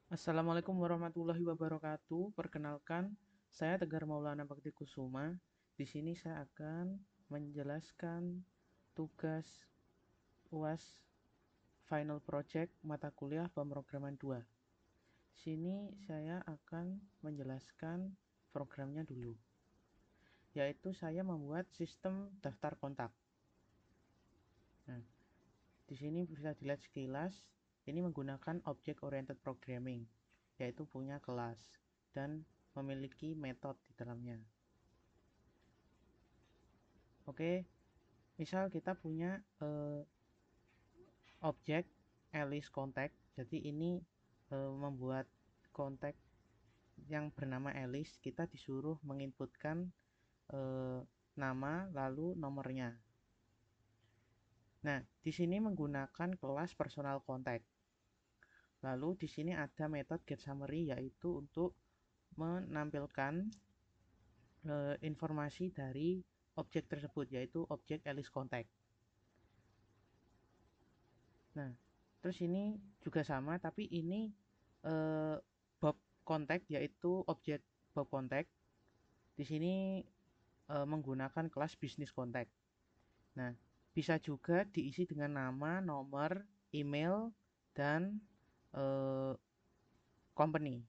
Assalamualaikum warahmatullahi wabarakatuh. Perkenalkan, saya Tegar Maulana Bakti Kusuma. Di sini saya akan menjelaskan tugas UAS Final Project mata kuliah pemrograman 2. Di sini saya akan menjelaskan programnya dulu, yaitu saya membuat sistem daftar kontak. Nah, di sini bisa dilihat sekilas, ini menggunakan Object Oriented Programming, yaitu punya kelas dan memiliki metode di dalamnya. Oke, misal kita punya objek Alice Contact, jadi ini membuat kontak yang bernama Alice, kita disuruh menginputkan nama lalu nomornya. Nah, di sini menggunakan kelas personal contact. Lalu di sini ada metode getSummary, yaitu untuk menampilkan informasi dari objek tersebut, yaitu objek Alice Contact. Nah, terus ini juga sama, tapi ini Bob Contact, yaitu objek Bob Contact. Di sini menggunakan kelas Business Contact. Nah, bisa juga diisi dengan nama, nomor, email, dan company.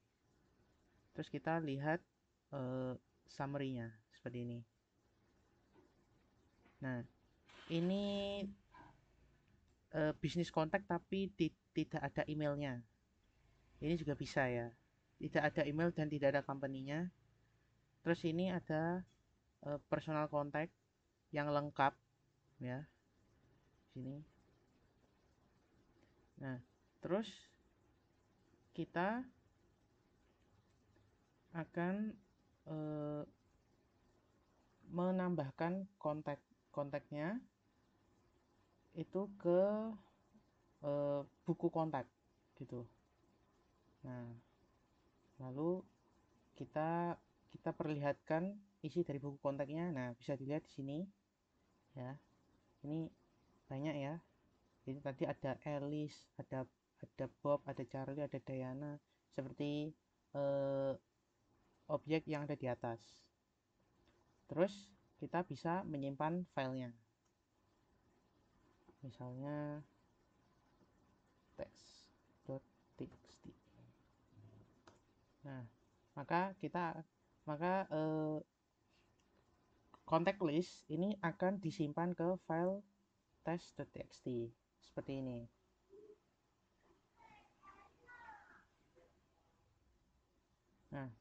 Terus kita lihat summary-nya seperti ini. Nah, ini bisnis kontak tapi tidak ada emailnya. Ini juga bisa ya. Tidak ada email dan tidak ada company-nya. Terus ini ada personal contact yang lengkap ya. Sini. Nah, terus kita akan eh, menambahkan kontaknya itu ke buku kontak gitu. Nah, lalu kita kita perlihatkan isi dari buku kontaknya. Nah, bisa dilihat di sini ya. Ini banyak ya. Ini tadi ada Alice, ada Bob, ada Charlie, ada Diana, seperti eh, objek yang ada di atas. Terus kita bisa menyimpan filenya. Misalnya test.txt. Nah, maka contact list ini akan disimpan ke file test.txt seperti ini. Nah,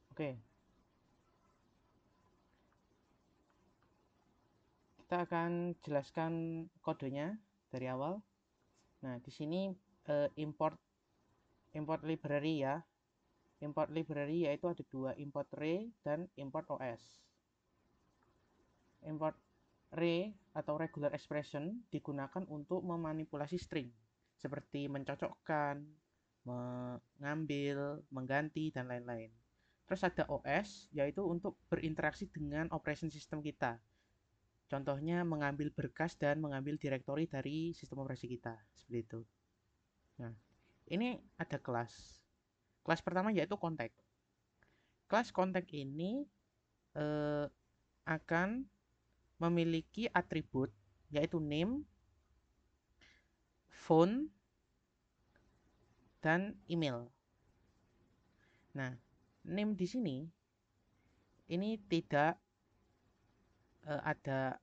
oke. Kita akan jelaskan kodenya dari awal. Nah, di sini import library ya. Import library yaitu ada dua, import array dan import OS. Import array atau regular expression digunakan untuk memanipulasi string seperti mencocokkan, mengambil, mengganti, dan lain-lain. Terus ada OS, yaitu untuk berinteraksi dengan operation system kita. Contohnya mengambil berkas dan mengambil direktori dari sistem operasi kita, seperti itu. Nah, ini ada kelas. Kelas pertama yaitu contact. Kelas contact ini eh, akan memiliki atribut yaitu name, phone, dan email. Nah, name di sini ini tidak ada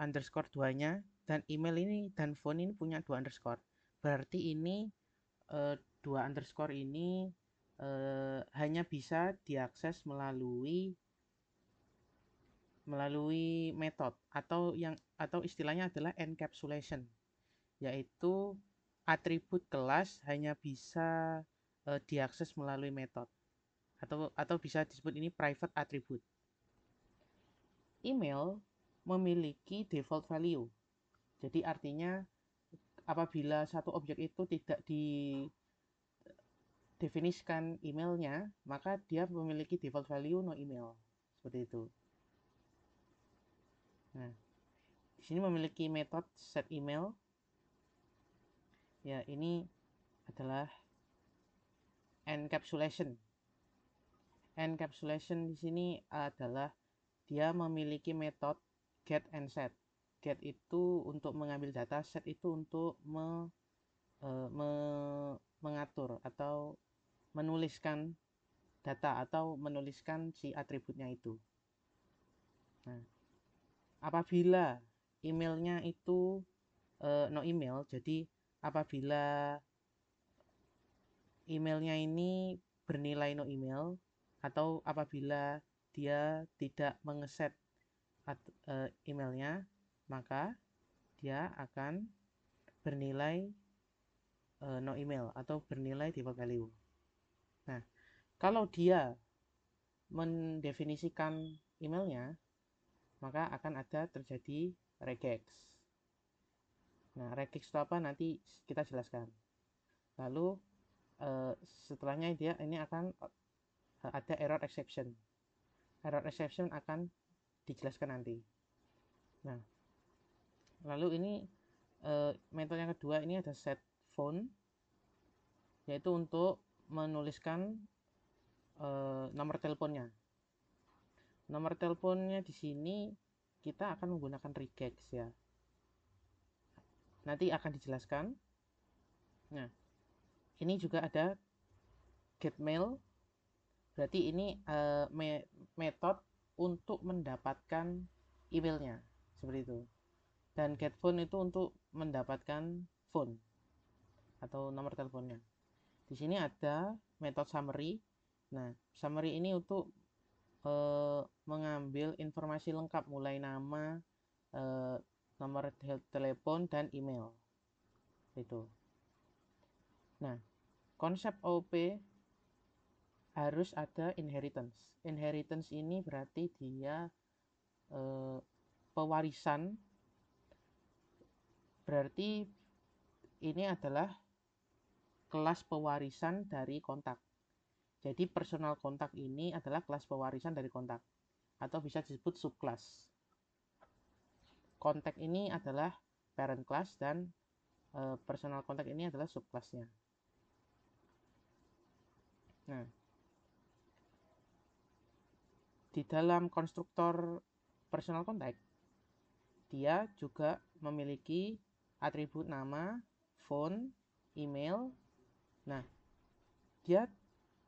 underscore duanya, dan email ini dan phone ini punya dua underscore. Berarti ini dua underscore ini hanya bisa diakses melalui metode atau istilahnya adalah encapsulation, yaitu atribut kelas hanya bisa diakses melalui metode atau bisa disebut ini private attribute. Email memiliki default value. Jadi artinya apabila satu objek itu tidak didefinisikan emailnya, maka dia memiliki default value no email. Seperti itu. Nah, di sini memiliki metode set email. Ya, ini adalah encapsulation. Encapsulation di sini adalah dia memiliki metode get and set. Get itu untuk mengambil data, set itu untuk mengatur atau menuliskan data atau menuliskan si atributnya itu. Nah, apabila emailnya itu no email, jadi apabila emailnya ini bernilai no email atau apabila dia tidak mengeset emailnya, maka dia akan bernilai no email atau bernilai default value. Nah, kalau dia mendefinisikan emailnya, maka akan ada terjadi regex. Nah, regex itu apa? Nanti kita jelaskan. Lalu setelahnya dia ini akan ada error exception. Error exception akan dijelaskan nanti. Nah, lalu ini metode yang kedua ini ada set phone, yaitu untuk menuliskan nomor teleponnya. Nomor teleponnya di sini kita akan menggunakan regex ya. Nanti akan dijelaskan. Nah, ini juga ada get mail. Berarti ini metode untuk mendapatkan emailnya seperti itu. Dan get phone itu untuk mendapatkan phone atau nomor teleponnya. Di sini ada metode summary. Nah, summary ini untuk mengambil informasi lengkap mulai nama, nomor telepon dan email. Itu. Nah, konsep OP harus ada inheritance. Inheritance ini berarti dia pewarisan. Berarti ini adalah kelas pewarisan dari kontak. Jadi personal kontak ini adalah kelas pewarisan dari kontak atau bisa disebut subclass. Kontak ini adalah parent class dan personal kontak ini adalah subclassnya. Nah, di dalam konstruktor personal contact dia juga memiliki atribut nama, phone, email. Nah, dia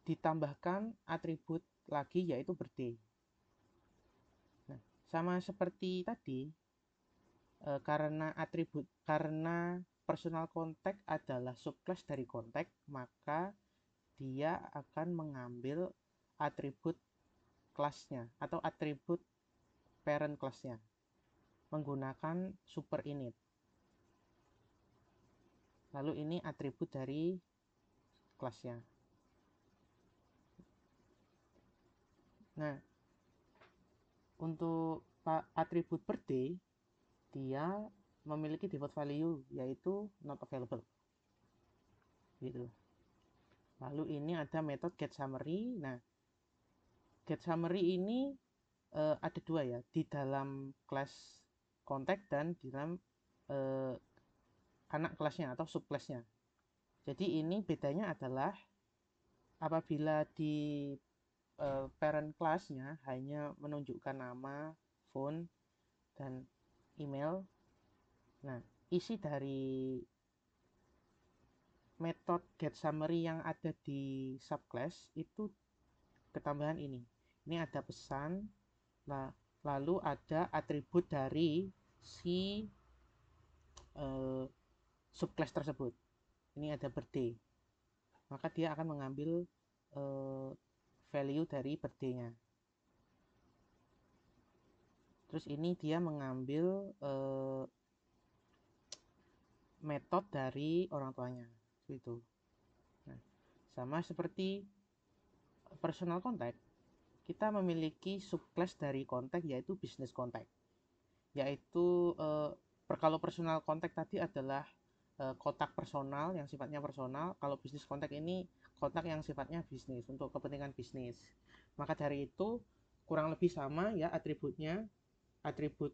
ditambahkan atribut lagi yaitu birthday. Nah, sama seperti tadi, karena personal contact adalah subclass dari contact, maka dia akan mengambil atribut kelasnya atau atribut parent kelasnya menggunakan super init. Lalu ini atribut dari kelasnya. Nah, untuk atribut birthday dia memiliki default value yaitu not available. Gitu. Lalu ini ada metode get summary. Nah, get summary ini ada dua ya, di dalam kelas contact dan di dalam anak kelasnya atau subclassnya. Jadi ini bedanya adalah apabila di parent kelasnya hanya menunjukkan nama, phone, dan email. Nah, isi dari metode get summary yang ada di subclass itu ketambahan ini. Ini ada pesan, lalu ada atribut dari si subclass tersebut. Ini ada birthday. Maka dia akan mengambil value dari birthday-nya. Terus ini dia mengambil metode dari orang tuanya. Itu. Nah, sama seperti personal contact, kita memiliki subclass dari contact yaitu business contact. Yaitu kalau personal contact tadi adalah kontak personal yang sifatnya personal. Kalau business contact ini kontak yang sifatnya bisnis untuk kepentingan bisnis. Maka dari itu kurang lebih sama ya atributnya, atribut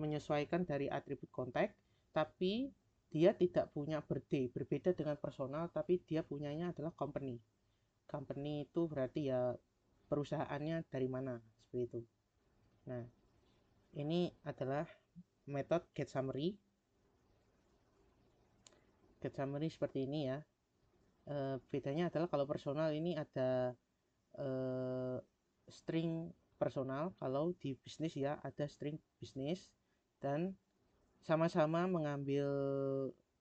menyesuaikan dari atribut contact, tapi dia tidak punya birthday, berbeda dengan personal, tapi dia punyanya adalah company. Company itu berarti ya perusahaannya dari mana, seperti itu. Nah, ini adalah metode get summary. Get summary seperti ini ya. Bedanya adalah kalau personal ini ada string personal, kalau di bisnis ya ada string bisnis, dan sama-sama mengambil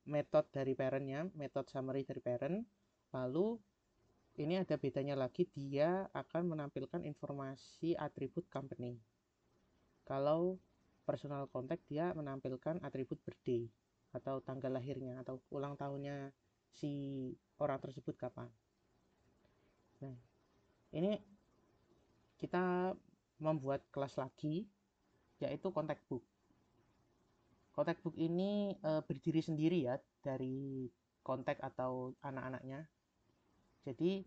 metode dari parentnya, metode summary dari parent. Lalu ini ada bedanya lagi, dia akan menampilkan informasi atribut company. Kalau personal contact dia menampilkan atribut birthday atau tanggal lahirnya atau ulang tahunnya si orang tersebut kapan. Nah, ini kita membuat kelas lagi, yaitu contact book. Contact book ini berdiri sendiri ya dari kontak atau anak-anaknya. Jadi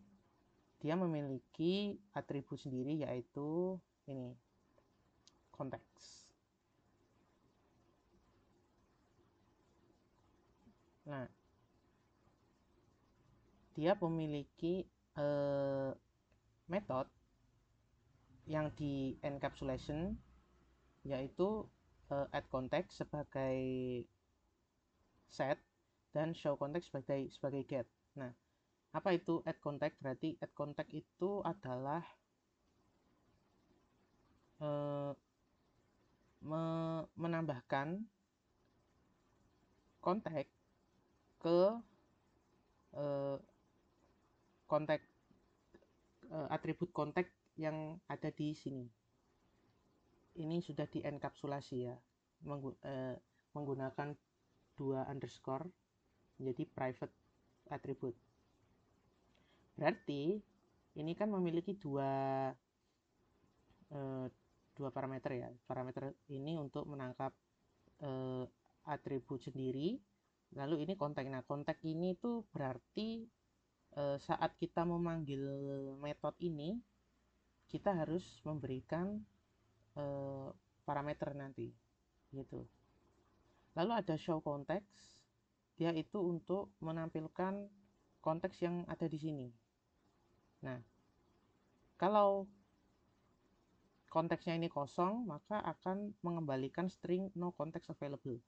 dia memiliki atribut sendiri, yaitu ini, konteks. Nah, dia memiliki metode yang di encapsulation, yaitu add context sebagai set dan show context sebagai get. Nah, apa itu add context? Berarti add context itu adalah menambahkan kontak ke kontak atribut kontak yang ada di sini. Ini sudah dienkapsulasi ya, menggunakan 2 underscore menjadi private attribute. Berarti ini kan memiliki dua parameter ya. Parameter ini untuk menangkap atribut sendiri, lalu ini kontak. Nah, kontak ini tuh berarti saat kita memanggil metode ini, kita harus memberikan parameter nanti gitu. Lalu ada show context, dia itu untuk menampilkan konteks yang ada di sini. Nah, kalau konteksnya ini kosong, maka akan mengembalikan string no context available.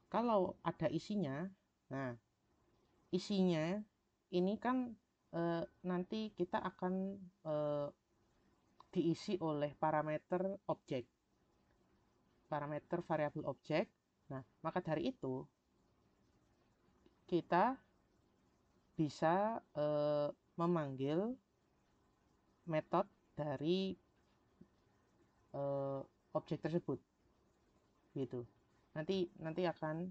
Kalau ada isinya, nah isinya ini kan nanti kita akan diisi oleh parameter objek, parameter variabel objek. Nah, maka dari itu kita bisa memanggil metode dari objek tersebut gitu. Nanti akan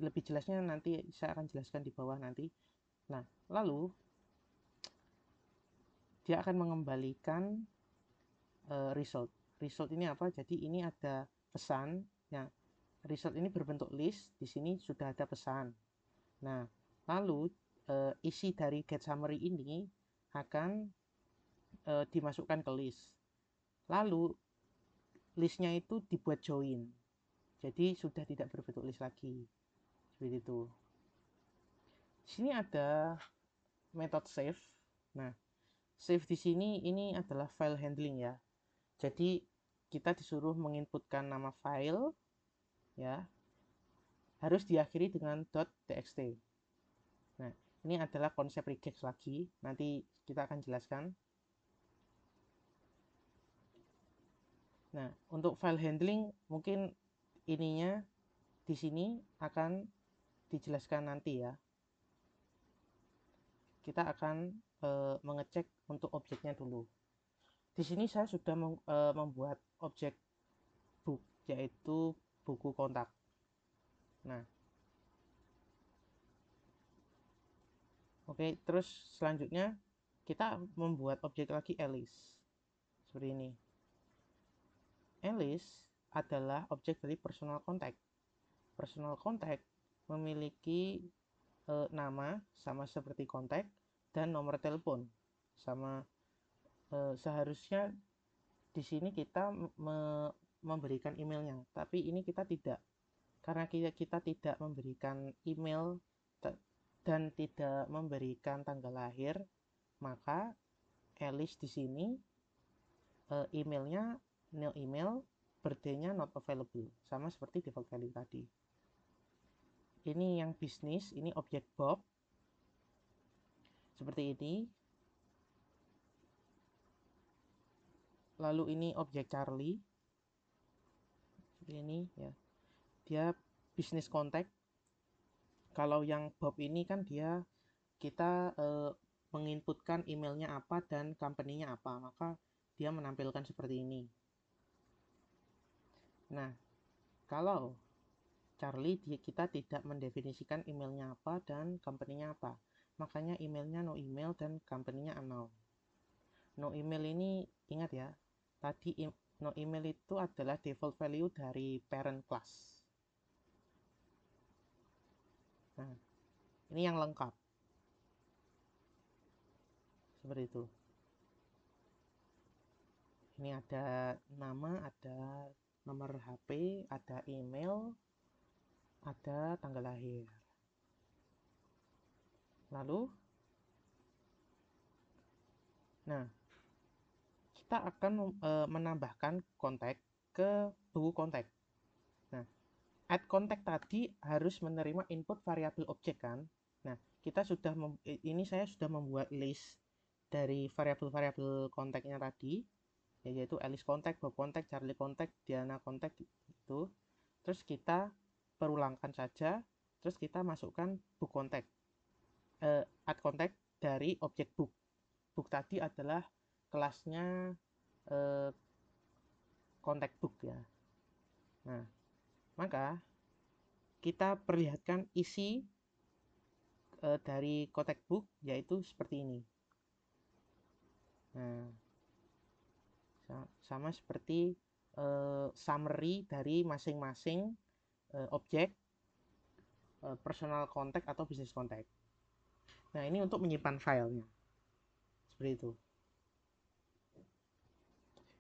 lebih jelasnya nanti saya akan jelaskan di bawah nanti. Nah, lalu dia akan mengembalikan result. Result ini apa? Jadi ini ada pesan ya. Result ini berbentuk list, di sini sudah ada pesan. Nah, lalu isi dari get summary ini akan dimasukkan ke list. Lalu listnya itu dibuat join. Jadi sudah tidak berbentuk list lagi. Seperti itu. Di sini ada metode save. Nah, save di sini ini adalah file handling ya. Jadi kita disuruh menginputkan nama file ya. Harus diakhiri dengan .txt. Nah, ini adalah konsep regex lagi. Nanti kita akan jelaskan. Nah, untuk file handling mungkin ininya di sini akan dijelaskan nanti ya. Kita akan mengecek untuk objeknya dulu. Di sini saya sudah membuat objek book, yaitu buku kontak. Nah, oke, terus selanjutnya kita membuat objek lagi Alice. Seperti ini. Alice adalah objek dari personal contact. Personal contact memiliki nama sama seperti kontak dan nomor telepon sama. Seharusnya di sini kita memberikan emailnya, tapi ini kita tidak. karena kita tidak memberikan email dan tidak memberikan tanggal lahir, maka Alice di sini emailnya no email, birthday-nya not available, sama seperti default value tadi. Ini yang bisnis, ini objek Bob seperti ini. Lalu ini objek Charlie seperti ini ya, dia bisnis kontak. Kalau yang Bob ini kan dia kita menginputkan emailnya apa dan company-nya apa, maka dia menampilkan seperti ini. Nah, kalau Charlie kita tidak mendefinisikan emailnya apa dan company-nya apa, makanya emailnya no email dan company-nya unknown. No email ini ingat ya, tadi no email itu adalah default value dari parent class. Nah, ini yang lengkap seperti itu. Ini ada nama, ada nomor HP, ada email, ada tanggal lahir. Lalu, nah, kita akan menambahkan kontak ke buku kontak. Nah, add kontak tadi harus menerima input variabel objek kan. Nah, kita sudah ini saya sudah membuat list dari variabel-variabel kontaknya tadi, yaitu Alice kontak, Bob kontak, Charlie kontak, Diana kontak itu. Terus kita perulangkan saja, terus kita masukkan book kontak, add kontak dari objek book. Book tadi adalah kelasnya kontak book ya. Nah, maka kita perlihatkan isi dari kontak book, yaitu seperti ini. Nah, sama seperti summary dari masing-masing objek personal contact atau business contact. Nah, ini untuk menyimpan filenya seperti itu.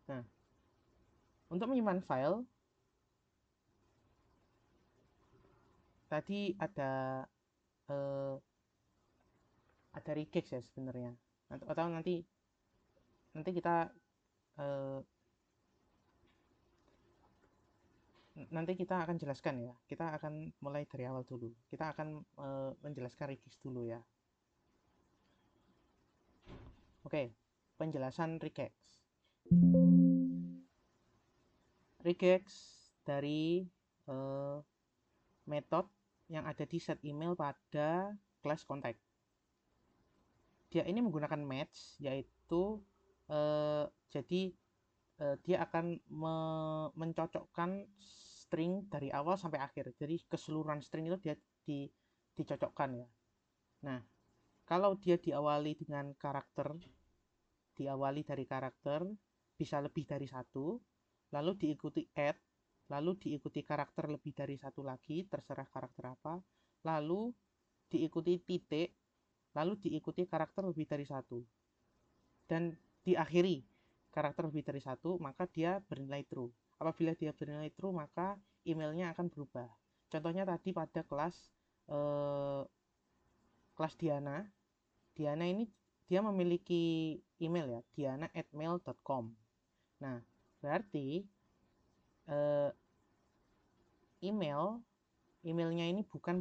Nah, untuk menyimpan file tadi ada regex ya sebenarnya, atau nanti kita nanti kita akan jelaskan ya. Kita akan mulai dari awal dulu. Kita akan menjelaskan regex dulu ya. Oke, penjelasan regex. Regex dari metode yang ada di set email pada class contact. Dia ini menggunakan match, yaitu jadi dia akan mencocokkan string dari awal sampai akhir. Jadi keseluruhan string itu dia dicocokkan ya. Nah, kalau dia diawali dengan karakter, diawali dari karakter, bisa lebih dari satu, lalu diikuti add, lalu diikuti karakter lebih dari satu lagi, terserah karakter apa, lalu diikuti titik, lalu diikuti karakter lebih dari satu, dan diakhiri karakter lebih dari satu, maka dia bernilai true. Apabila dia bernilai true, maka emailnya akan berubah. Contohnya tadi pada kelas Diana. Diana ini dia memiliki email ya, diana@mail.com. Nah, berarti emailnya ini bukan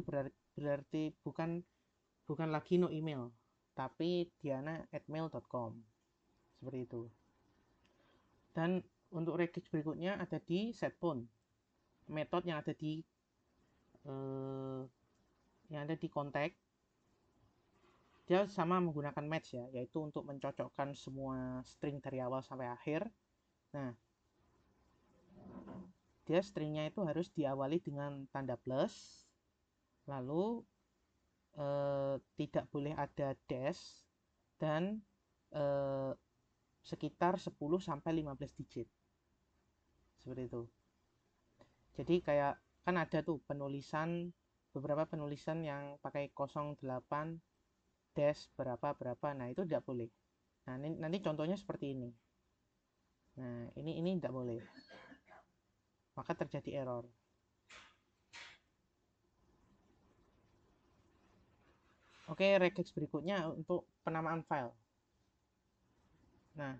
berarti bukan lagi no email, tapi diana@mail.com seperti itu. Dan untuk regex berikutnya ada di setPhone, metode yang ada di kontak. Dia sama menggunakan match ya, yaitu untuk mencocokkan semua string dari awal sampai akhir. Nah, dia stringnya itu harus diawali dengan tanda plus, lalu tidak boleh ada dash, dan sekitar 10-15 digit seperti itu. Jadi kayak kan ada tuh beberapa penulisan yang pakai 08 dash berapa, nah itu tidak boleh. Nah, nanti contohnya seperti ini. Nah, ini tidak boleh, maka terjadi error. Oke, regex berikutnya untuk penamaan file. Nah,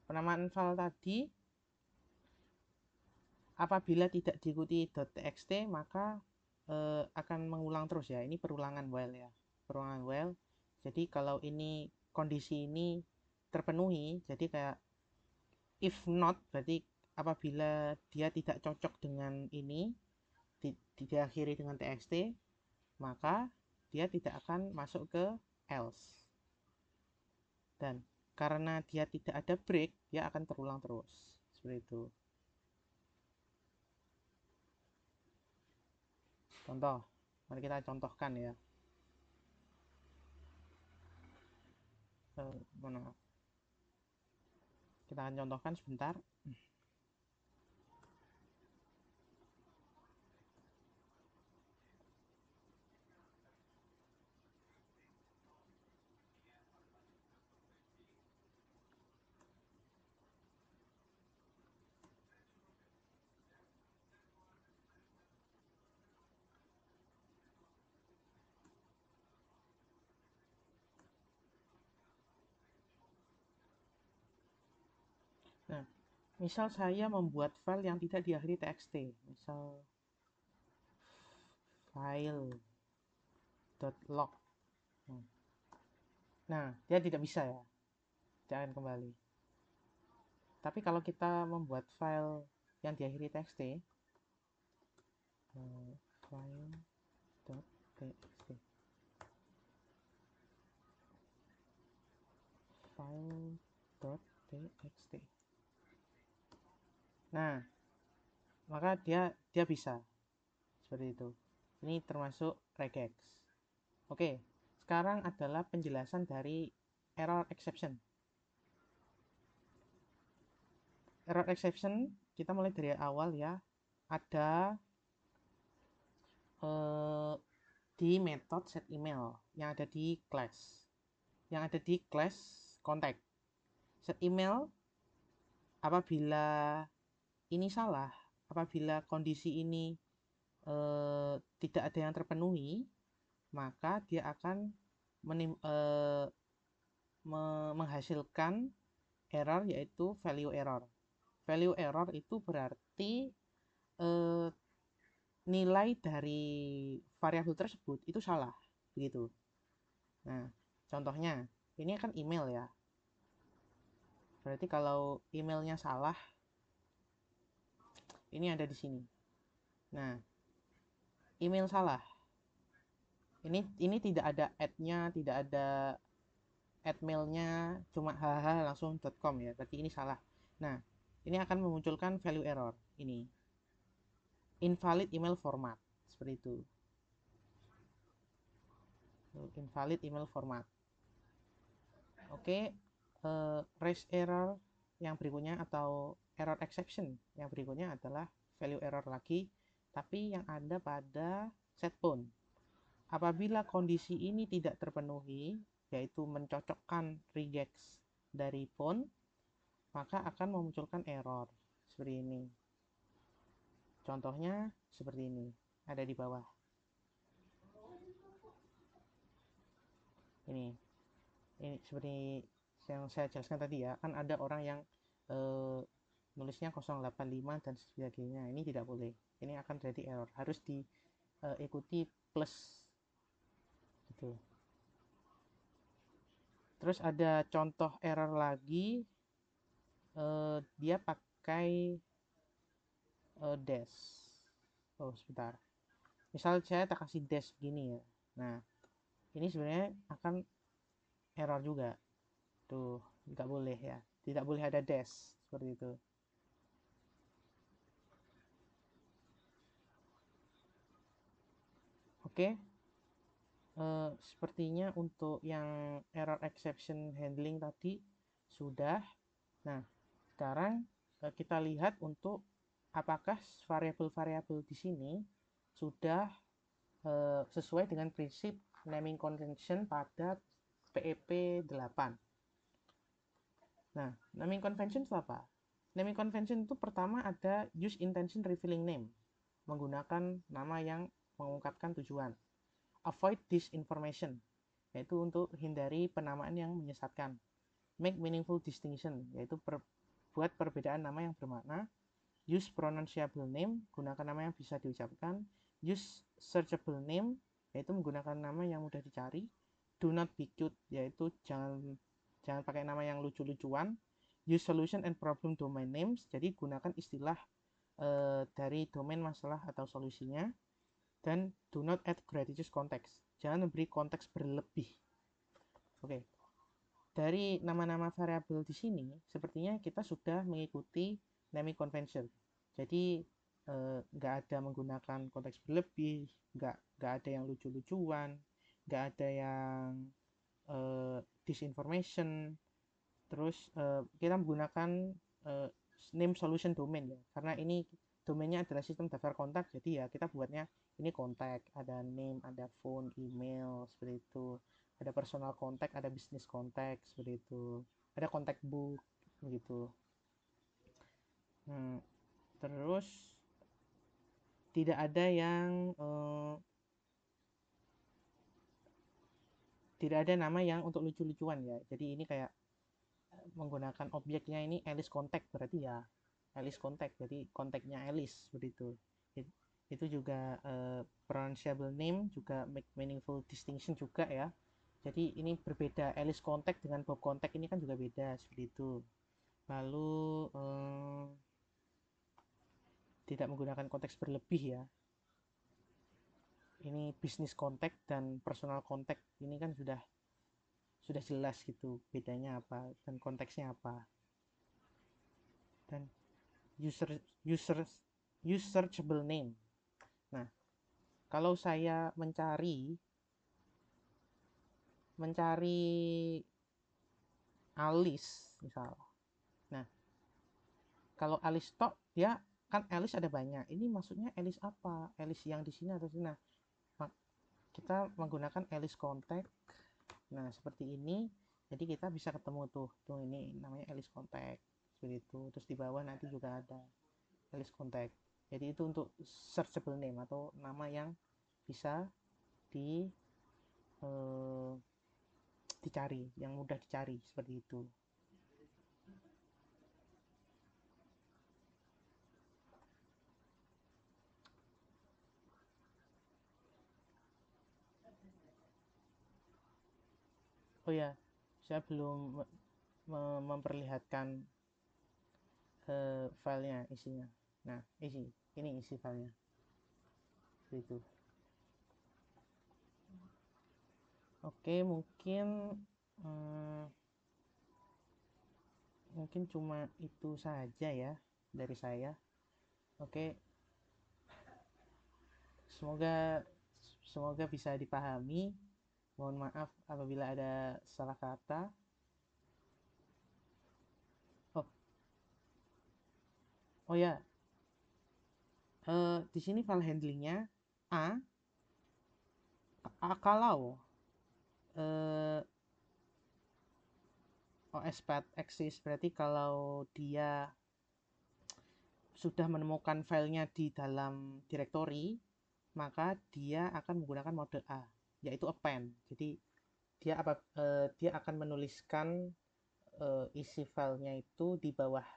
penamaan file tadi apabila tidak diikuti .txt maka akan mengulang terus ya. Ini perulangan while ya. Perulangan while. Jadi kalau ini kondisi ini terpenuhi, jadi kayak if not, berarti apabila dia tidak cocok dengan ini, diakhiri dengan txt, maka dia tidak akan masuk ke else. Dan karena dia tidak ada break, dia akan terulang terus. Seperti itu. Contoh, mari kita contohkan ya. Mana? Kita akan contohkan sebentar. Nah, misal saya membuat file yang tidak diakhiri txt, misal file.log. Nah, dia tidak bisa ya, tidak akan kembali. Tapi kalau kita membuat file yang diakhiri txt, file.txt, file.txt. Nah, maka dia bisa seperti itu. Ini termasuk regex. Oke, sekarang adalah penjelasan dari error exception. Error exception kita mulai dari awal ya. Ada di method set email yang ada di class, contact. Set email apabila ini salah, apabila kondisi ini tidak ada yang terpenuhi, maka dia akan menghasilkan error, yaitu value error. Value error itu berarti nilai dari variabel tersebut itu salah, begitu. Nah, contohnya ini kan email ya. Berarti kalau emailnya salah, ini ada di sini. Nah, email salah. Ini tidak ada add-nya, tidak ada add mailnya, cuma hahaha langsung .com ya. Berarti ini salah. Nah, ini akan memunculkan value error. Ini invalid email format, seperti itu. Invalid email format. Oke, raise error yang berikutnya atau error exception yang berikutnya adalah value error lagi, tapi yang ada pada setpoint. Apabila kondisi ini tidak terpenuhi, yaitu mencocokkan regex dari pound, maka akan memunculkan error seperti ini. Contohnya seperti ini, ada di bawah. Ini seperti yang saya jelaskan tadi ya, kan ada orang yang nulisnya 085 dan sebagainya. Ini tidak boleh. Ini akan jadi error. Harus diikuti plus gitu. Terus ada contoh error lagi, dia pakai dash. Oh, sebentar. Misal saya tak kasih dash begini ya. Nah, ini sebenarnya akan error juga. Tuh, nggak boleh ya. Tidak boleh ada dash seperti itu. Oke. Sepertinya untuk yang error exception handling tadi sudah. Nah, sekarang kita lihat untuk apakah variabel-variabel di sini sudah sesuai dengan prinsip naming convention pada PEP 8. Nah, naming convention itu apa? Naming convention itu pertama ada use intention revealing name, menggunakan nama yang mengungkapkan tujuan. Avoid disinformation, yaitu untuk hindari penamaan yang menyesatkan. Make meaningful distinction, yaitu buat perbedaan nama yang bermakna. Use pronounceable name, gunakan nama yang bisa diucapkan. Use searchable name, yaitu menggunakan nama yang mudah dicari. Do not be cute, yaitu jangan pakai nama yang lucu-lucuan. Use solution and problem domain names, jadi gunakan istilah dari domain masalah atau solusinya. Dan do not add gratuitous context, jangan memberi konteks berlebih. Oke. Dari nama-nama variabel di sini, sepertinya kita sudah mengikuti naming convention. Jadi nggak ada menggunakan konteks berlebih, nggak ada yang lucu-lucuan, nggak ada yang disinformation. Terus kita menggunakan name solution domain ya, karena ini domainnya adalah sistem daftar kontak, jadi ya kita buatnya ini kontak, ada name, ada phone, email, seperti itu. Ada personal contact, ada business contact, seperti itu. Ada contact book, begitu. Terus tidak ada yang tidak ada nama yang untuk lucu-lucuan ya. Jadi ini kayak menggunakan objeknya ini Alice contact, berarti ya Alice contact, jadi kontaknya Alice, seperti itu. Itu juga pronounceable name, juga make meaningful distinction juga ya. Jadi ini berbeda, Alice contact dengan Bob contact ini kan juga beda, seperti itu. Lalu tidak menggunakan konteks berlebih ya. Ini business contact dan personal contact ini kan sudah jelas gitu bedanya apa dan konteksnya apa. Dan searchable name. Nah, kalau saya mencari Alice misal. Nah, kalau Alice tok dia kan Alice ada banyak. Ini maksudnya Alice apa? Alice yang di sini atau sini? Nah, kita menggunakan Alice contact. Nah, seperti ini. Jadi kita bisa ketemu tuh ini namanya Alice contact. Seperti itu. Terus di bawah nanti juga ada Alice contact. Jadi itu untuk searchable name atau nama yang bisa dicari, yang mudah dicari, seperti itu. Oh ya, saya belum memperlihatkan filenya, isinya. Nah, ini isi filenya. Itu. Oke, mungkin cuma itu saja ya dari saya. Oke, semoga bisa dipahami. Mohon maaf apabila ada salah kata. Oh ya, di sini file handlingnya kalau OS path exist, berarti kalau dia sudah menemukan filenya di dalam directory, maka dia akan menggunakan mode A, yaitu append. Jadi dia akan menuliskan isi filenya itu di bawah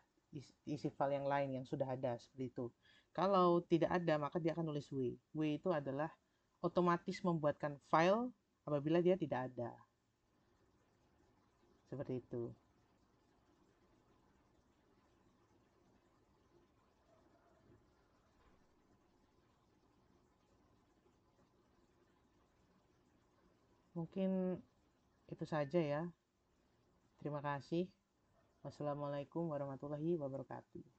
isi file yang lain yang sudah ada, seperti itu. Kalau tidak ada, maka dia akan nulis W. W itu adalah otomatis membuatkan file apabila dia tidak ada. Seperti itu. Mungkin itu saja ya. Terima kasih. Wassalamualaikum warahmatullahi wabarakatuh.